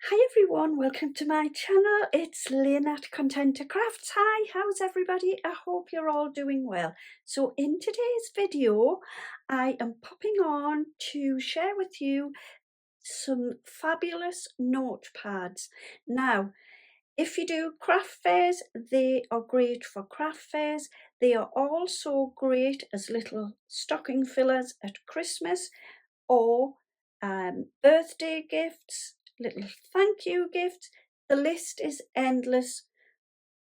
Hi everyone, welcome to my channel. It's Lynn at Papeercraft. Hi, how's everybody? I hope you're all doing well. So in today's video, I am popping on to share with you some fabulous notepads. Now, if you do craft fairs, they are great for craft fairs. They are also great as little stocking fillers at Christmas or birthday gifts, little thank you gifts. The list is endless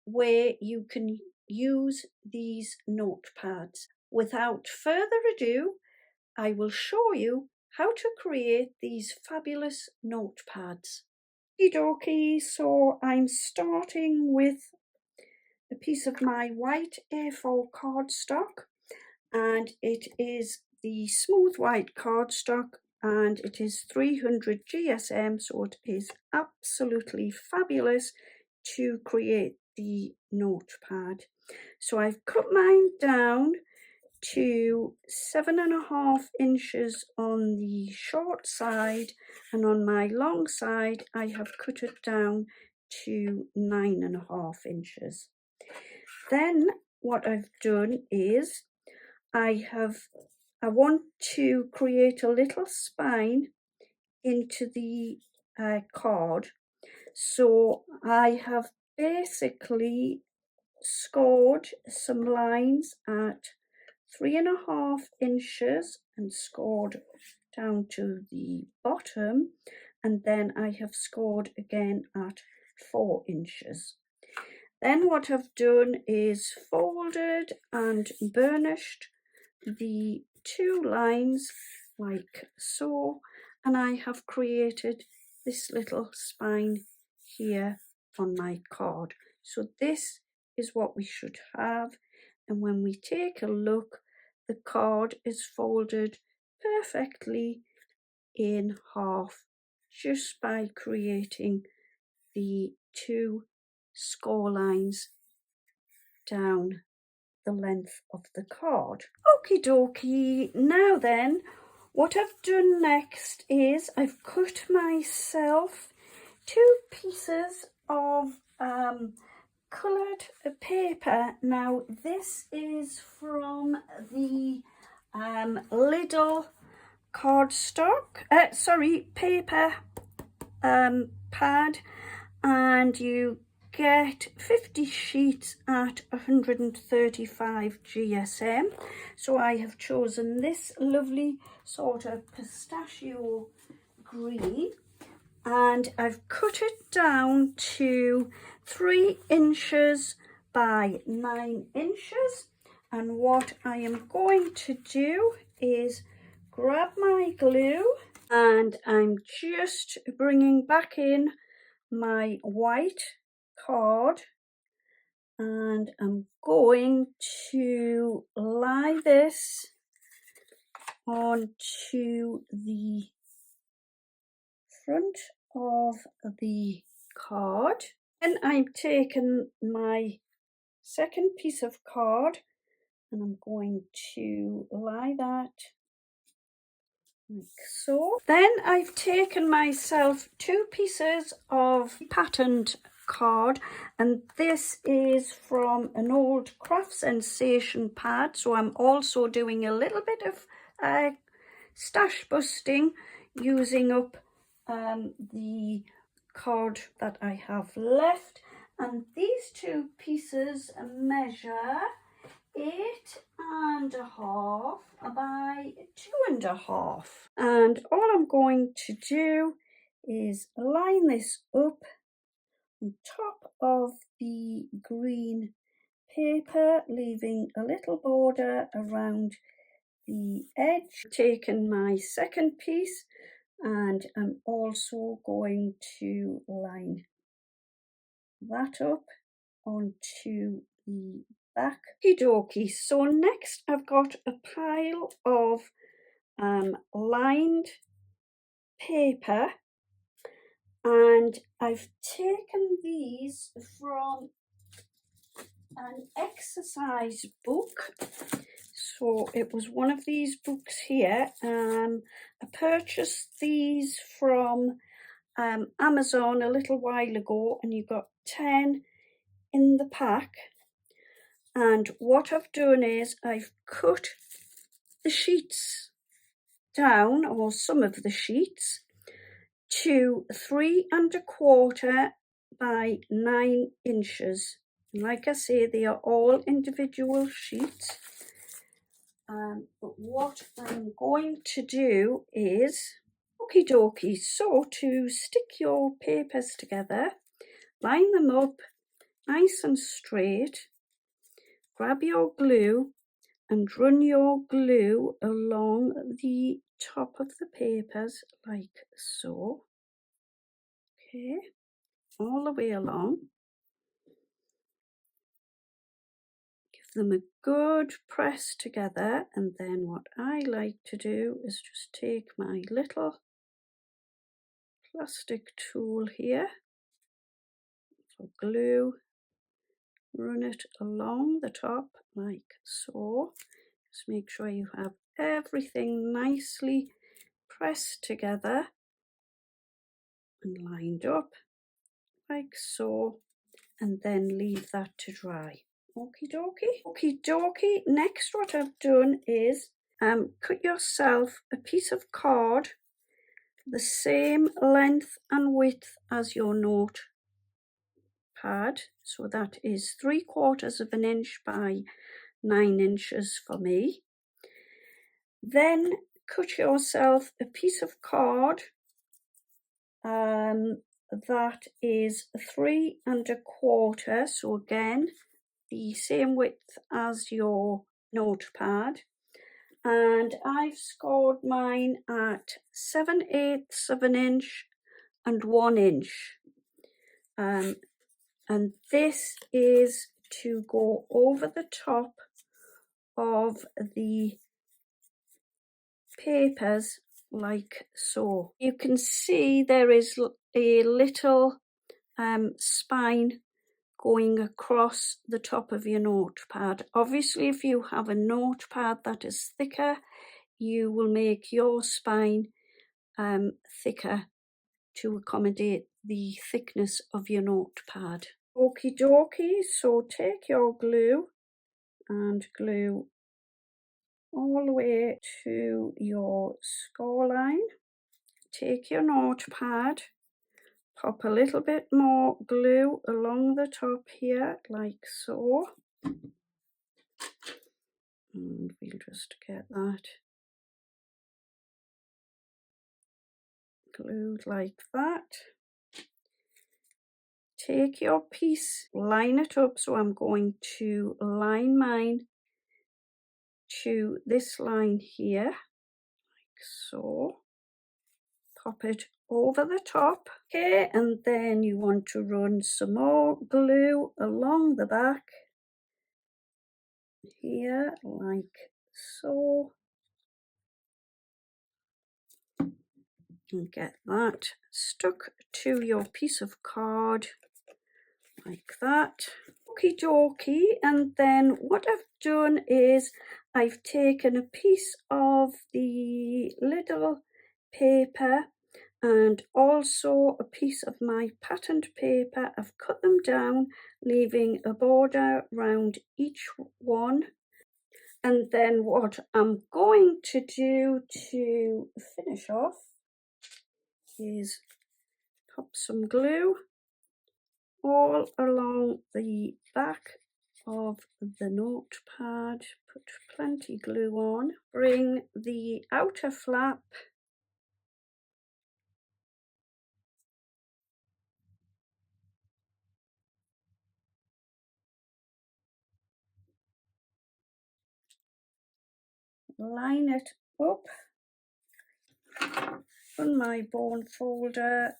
where you can use these notepads. Without further ado, I will show you how to create these fabulous notepads. Okie so I'm starting with a piece of my white A4 cardstock, and it is the smooth white cardstock, and it is 300 GSM, so it is absolutely fabulous to create the notepad. So I've cut mine down to 7.5 inches on the short side, and on my long side I have cut it down to 9.5 inches. Then what I've done is I want to create a little spine into the card. So I have basically scored some lines at 3.5 inches and scored down to the bottom, and then I have scored again at 4 inches. Then what I've done is folded and burnished the two lines like so, and I have created this little spine here on my card. So this is what we should have, and when we take a look, the card is folded perfectly in half just by creating the two score lines down the length of the card. Okie dokie, now then, what I've done next is I've cut myself two pieces of coloured paper. Now this is from the Lidl cardstock, paper pad, and you get 50 sheets at 135 GSM. So I have chosen this lovely sort of pistachio green, and I've cut it down to 3 inches by 9 inches. And what I am going to do is grab my glue, and I'm just bringing back in my white card, and I'm going to lie this onto the front of the card. Then I've taken my second piece of card and I'm going to lie that like so. Then I've taken myself two pieces of patterned card, and this is from an old Craft Sensation pad, so I'm also doing a little bit of stash busting using up the card that I have left, and these two pieces measure 8.5 by 2.5, and all I'm going to do is line this up on top of the green paper, leaving a little border around the edge. Taken my second piece, and I'm also going to line that up onto the back. Okie dokie, so next I've got a pile of lined paper, and I've taken these from an exercise book. So it was one of these books here. I purchased these from Amazon a little while ago, and you got 10 in the pack. And what I've done is I've cut the sheets down, or some of the sheets, to 3 1/4 by 9 inches. And like I say, they are all individual sheets. But what I'm going to do is, okie dokie, so to stick your papers together, line them up nice and straight, grab your glue and run your glue along the top of the papers like so. Okay, all the way along. Give them a good press together, and then what I like to do is just take my little plastic tool here for glue, run it along the top like so. Just make sure you have everything nicely pressed together and lined up like so, and then leave that to dry. Okie dokie. Okie dokie. Next, what I've done is cut yourself a piece of card the same length and width as your notepad. So that is 3/4 of an inch by 9 inches for me. Then cut yourself a piece of card that is 3 1/4, so again the same width as your notepad, and I've scored mine at 7/8 of an inch and 1 inch, and this is to go over the top of the papers like so. You can see there is a little spine going across the top of your notepad. Obviously, if you have a notepad that is thicker, you will make your spine thicker to accommodate the thickness of your notepad. Okie dokie, so take your glue and glue all the way to your score line. Take your notepad, pop a little bit more glue along the top here like so, and we'll just get that glued like that. Take your piece, line it up, so I'm going to line mine to this line here like so. Pop it over the top. Okay, and then you want to run some more glue along the back here like so, and get that stuck to your piece of card like that. Okie dokie, and then what I've done is I've taken a piece of the Lidl paper and also a piece of my patterned paper. I've cut them down, leaving a border round each one. And then what I'm going to do to finish off is pop some glue all along the back of the notepad, put plenty glue on, bring the outer flap line it up, run my bone folder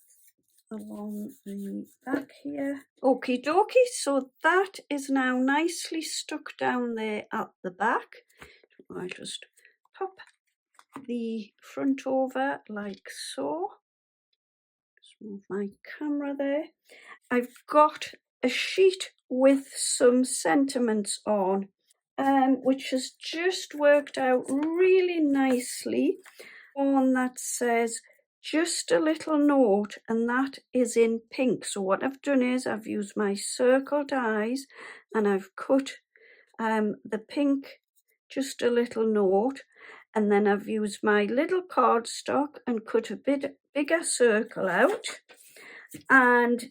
along the back here. Okie dokie, so that is now nicely stuck down there at the back. I just pop the front over like so. Just move my camera there. I've got a sheet with some sentiments on, which has just worked out really nicely. One that says, just a little note, and that is in pink. So what I've done is I've used my circle dies and I've cut the pink, just a little note, and then I've used my little cardstock and cut a bit bigger circle out. And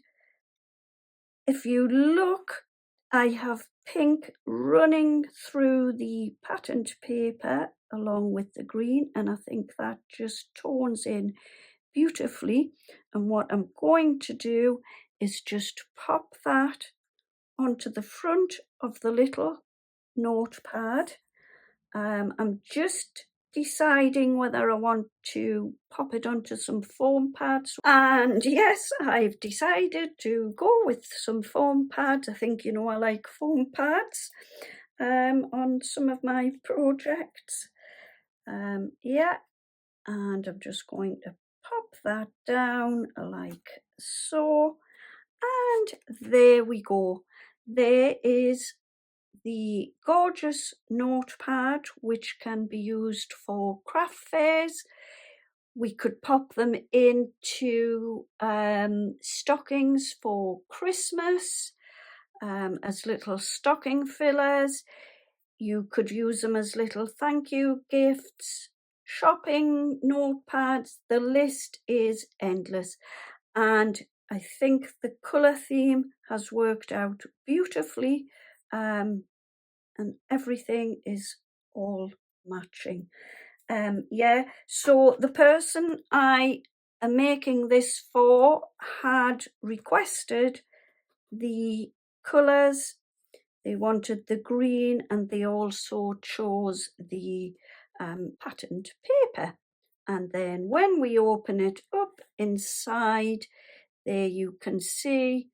if you look, I have pink running through the patterned paper along with the green, and I think that just tones in beautifully. And what I'm going to do is just pop that onto the front of the little notepad. I'm just deciding whether I want to pop it onto some foam pads, and yes, I've decided to go with some foam pads. I think you know I like foam pads on some of my projects. Yeah, and I'm just going to pop that down like so, and there we go. There is the gorgeous notepad, which can be used for craft fairs. We could pop them into stockings for Christmas, as little stocking fillers. You could use them as little thank you gifts, shopping notepads. The list is endless. And I think the colour theme has worked out beautifully, and everything is all matching. Yeah, so the person I am making this for had requested the colours. They wanted the green, and they also chose the patterned paper. And then when we open it up inside, there you can see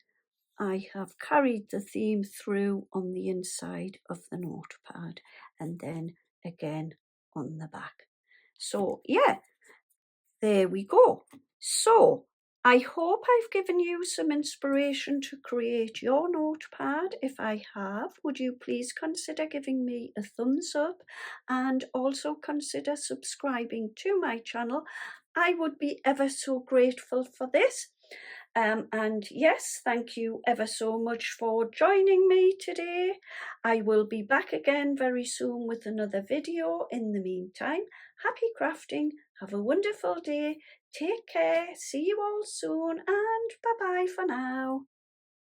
I have carried the theme through on the inside of the notepad, and then again on the back. So yeah, there we go. So I hope I've given you some inspiration to create your notepad. If I have, would you please consider giving me a thumbs up, and also consider subscribing to my channel. I would be ever so grateful for this. And yes, thank you ever so much for joining me today. I will be back again very soon with another video. In the meantime, happy crafting. Have a wonderful day. Take care. See you all soon, and bye-bye for now.